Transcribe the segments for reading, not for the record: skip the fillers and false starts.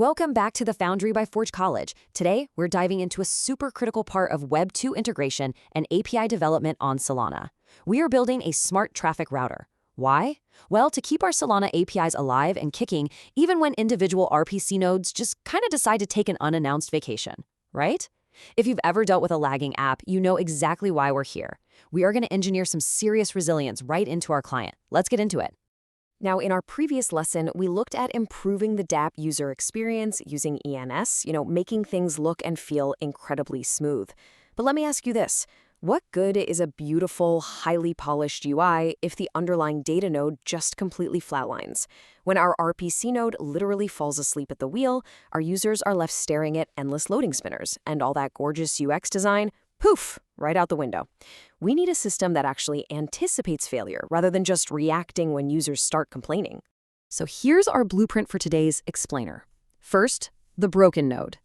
Welcome back to the Foundry by Forge College. Today, we're diving into a super critical part of Web 2 integration and API development on Solana. We are building a smart traffic router. Why? Well, to keep our Solana APIs alive and kicking, even when individual RPC nodes just kind of decide to take an unannounced vacation, right? If you've ever dealt with a lagging app, you know exactly why we're here. We are going to engineer some serious resilience right into our client. Let's get into it. Now, in our previous lesson, we looked at improving the dApp user experience using ENS, making things look and feel incredibly smooth. But let me ask you this. What good is a beautiful, highly polished UI if the underlying data node just completely flatlines? When our RPC node literally falls asleep at the wheel, our users are left staring at endless loading spinners, and all that gorgeous UX design, poof, right out the window. We need a system that actually anticipates failure rather than just reacting when users start complaining. So here's our blueprint for today's explainer. First, the broken node.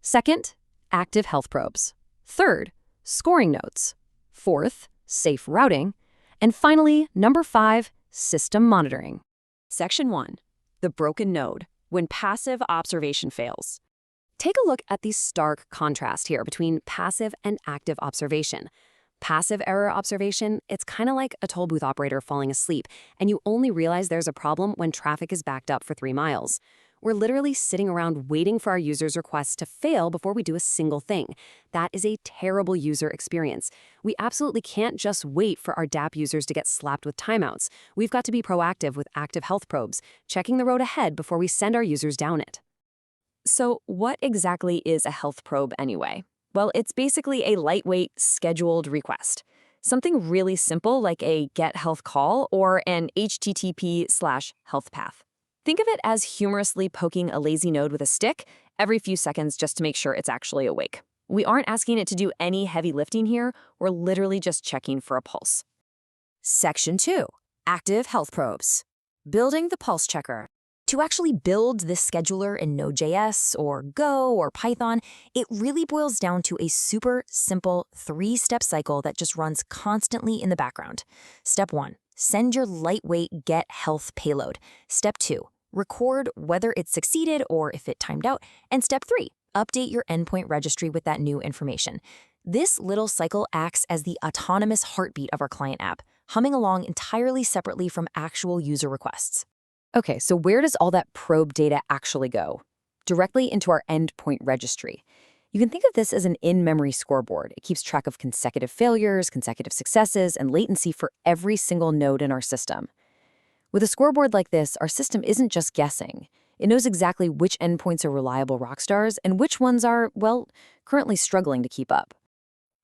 Second, active health probes. Third, scoring nodes. Fourth, safe routing. And finally, number 5, system monitoring. Section 1, the broken node, when passive observation fails. Take a look at the stark contrast here between passive and active observation. Passive error observation, it's kind of like a toll booth operator falling asleep, and you only realize there's a problem when traffic is backed up for 3 miles. We're literally sitting around waiting for our users' requests to fail before we do a single thing. That is a terrible user experience. We absolutely can't just wait for our dApp users to get slapped with timeouts. We've got to be proactive with active health probes, checking the road ahead before we send our users down it. So what exactly is a health probe anyway? Well, it's basically a lightweight, scheduled request. Something really simple like a getHealth call or an HTTP/health path. Think of it as humorously poking a lazy node with a stick every few seconds just to make sure it's actually awake. We aren't asking it to do any heavy lifting here. We're literally just checking for a pulse. Section 2, active health probes. Building the pulse checker. To actually build this scheduler in Node.js or Go or Python, it really boils down to a super simple 3-step cycle that just runs constantly in the background. Step 1, send your lightweight getHealth payload. Step 2, record whether it succeeded or if it timed out. And step 3, update your endpoint registry with that new information. This little cycle acts as the autonomous heartbeat of our client app, humming along entirely separately from actual user requests. Okay, so where does all that probe data actually go? Directly into our endpoint registry. You can think of this as an in-memory scoreboard. It keeps track of consecutive failures, consecutive successes, and latency for every single node in our system. With a scoreboard like this, our system isn't just guessing. It knows exactly which endpoints are reliable rock stars and which ones are, well, currently struggling to keep up.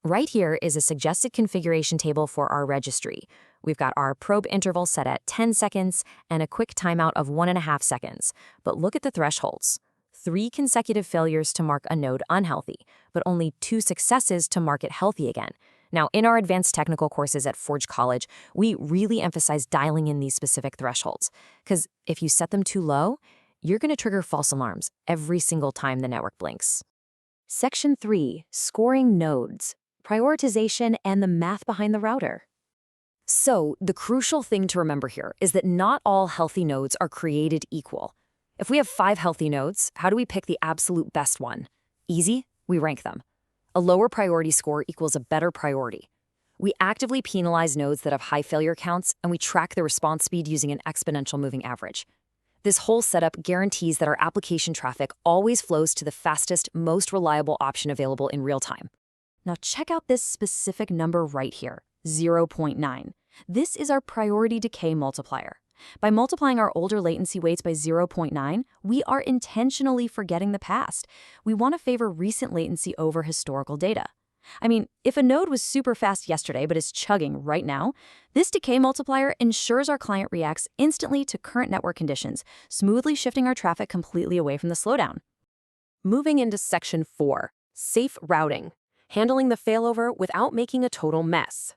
Right here is a suggested configuration table for our registry. We've got our probe interval set at 10 seconds and a quick timeout of 1.5 seconds. But look at the thresholds. 3 consecutive failures to mark a node unhealthy, but only 2 successes to mark it healthy again. Now, in our advanced technical courses at Forge College, we really emphasize dialing in these specific thresholds. Because if you set them too low, you're going to trigger false alarms every single time the network blinks. Section 3, scoring nodes. Prioritization and the math behind the router. So, the crucial thing to remember here is that not all healthy nodes are created equal. If we have 5 healthy nodes, how do we pick the absolute best one? Easy, we rank them. A lower priority score equals a better priority. We actively penalize nodes that have high failure counts, and we track the response speed using an exponential moving average. This whole setup guarantees that our application traffic always flows to the fastest, most reliable option available in real time. Now check out this specific number right here, 0.9. This is our priority decay multiplier. By multiplying our older latency weights by 0.9, we are intentionally forgetting the past. We want to favor recent latency over historical data. I mean, if a node was super fast yesterday but is chugging right now, this decay multiplier ensures our client reacts instantly to current network conditions, smoothly shifting our traffic completely away from the slowdown. Moving into Section 4, safe routing. Handling the failover without making a total mess.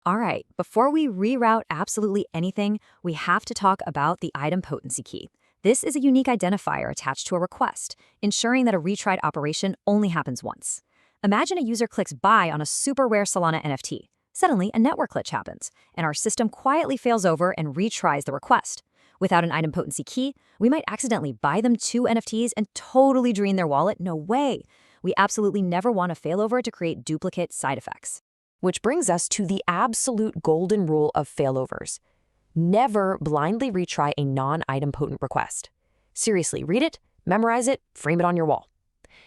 All right, before we reroute absolutely anything, we have to talk about the idempotency key. This is a unique identifier attached to a request, ensuring that a retried operation only happens once. Imagine a user clicks buy on a super rare Solana NFT. Suddenly, a network glitch happens, and our system quietly fails over and retries the request. Without an idempotency key, we might accidentally buy them 2 NFTs and totally drain their wallet. No way. We absolutely never want a failover to create duplicate side effects. Which brings us to the absolute golden rule of failovers. Never blindly retry a non-idempotent request. Seriously, read it, memorize it, frame it on your wall.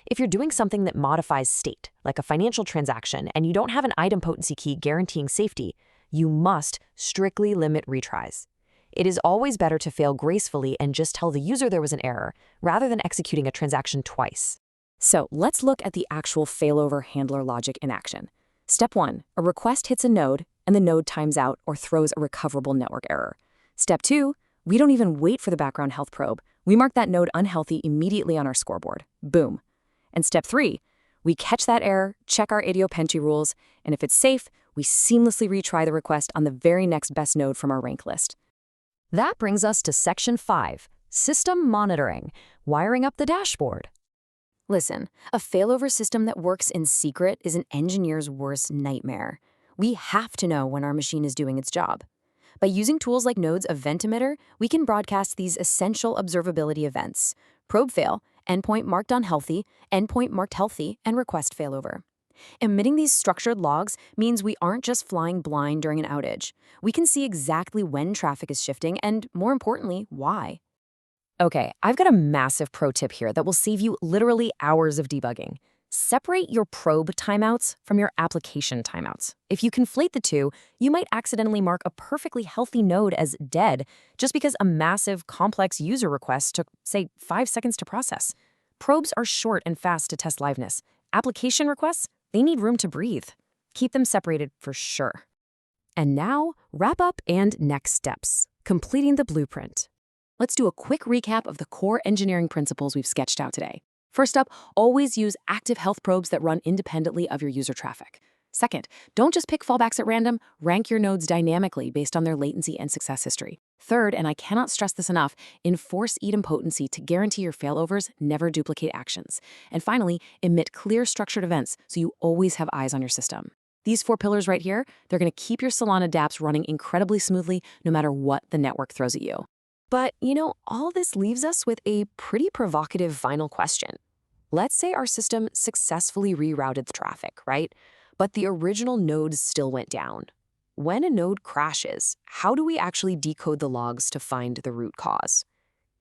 If you're doing something that modifies state, like a financial transaction, and you don't have an idempotency key guaranteeing safety, you must strictly limit retries. It is always better to fail gracefully and just tell the user there was an error, rather than executing a transaction twice. So let's look at the actual failover handler logic in action. Step 1, a request hits a node, and the node times out or throws a recoverable network error. Step 2, we don't even wait for the background health probe. We mark that node unhealthy immediately on our scoreboard. Boom. And step 3, we catch that error, check our idempotency rules, and if it's safe, we seamlessly retry the request on the very next best node from our rank list. That brings us to Section 5, System Monitoring, wiring up the dashboard. Listen, a failover system that works in secret is an engineer's worst nightmare. We have to know when our machine is doing its job. By using tools like Node's event emitter, we can broadcast these essential observability events: probe fail, endpoint marked unhealthy, endpoint marked healthy, and request failover. Emitting these structured logs means we aren't just flying blind during an outage. We can see exactly when traffic is shifting and, more importantly, why. Okay, I've got a massive pro tip here that will save you literally hours of debugging. Separate your probe timeouts from your application timeouts. If you conflate the two, you might accidentally mark a perfectly healthy node as dead just because a massive, complex user request took, say, 5 seconds to process. Probes are short and fast to test liveness. Application requests, they need room to breathe. Keep them separated for sure. And now, wrap up and next steps. Completing the blueprint. Let's do a quick recap of the core engineering principles we've sketched out today. First up, always use active health probes that run independently of your user traffic. Second, don't just pick fallbacks at random, rank your nodes dynamically based on their latency and success history. Third, and I cannot stress this enough, enforce idempotency to guarantee your failovers never duplicate actions. And finally, emit clear structured events so you always have eyes on your system. These 4 pillars right here, they're going to keep your Solana dApps running incredibly smoothly no matter what the network throws at you. But, all this leaves us with a pretty provocative final question. Let's say our system successfully rerouted the traffic, right? But the original node still went down. When a node crashes, how do we actually decode the logs to find the root cause?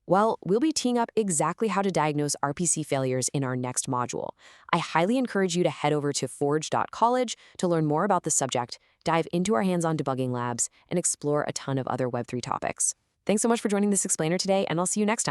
Well, we'll be teeing up exactly how to diagnose RPC failures in our next module. I highly encourage you to head over to forge.college to learn more about the subject, dive into our hands-on debugging labs, and explore a ton of other Web3 topics. Thanks so much for joining this explainer today, and I'll see you next time.